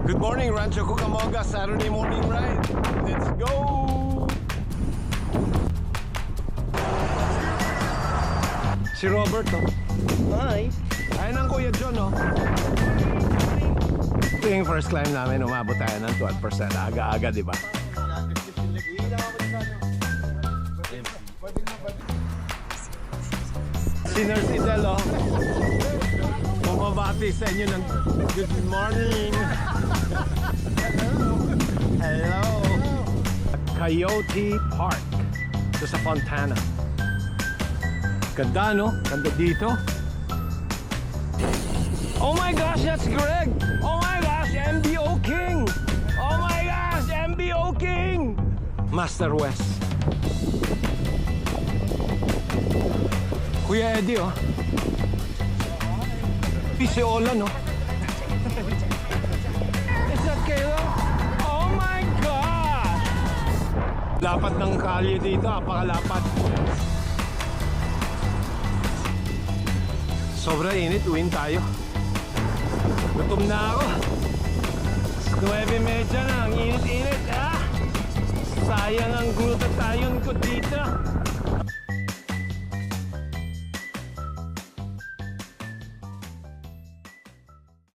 Good morning, Rancho Cucamonga, Saturday morning ride. Let's go! Si Robert, oh. Hi. Ayun ang Kuya John, oh. Ito yung first climb namin, umabot tayo ng 12%. Aga-aga, di ba? Si Nurse Idel, oh. Bumabati sa inyo ng good morning. Hello. Coyote Park. Ito sa Fontana. Ganda, no? Ganda dito. Oh my gosh, that's Greg! Oh my gosh, MBO King! Oh my gosh, MBO King! Master West. Kuya Eddie, oh. Piseola, no? Is that Kayla? Oh my gosh! Lapat ng kalye dito, apakalapat. Sobra init, uwin tayo. Gutom na ako. 9:30 na, ang init-init, ah! Sayang ang glutatayon ko dito.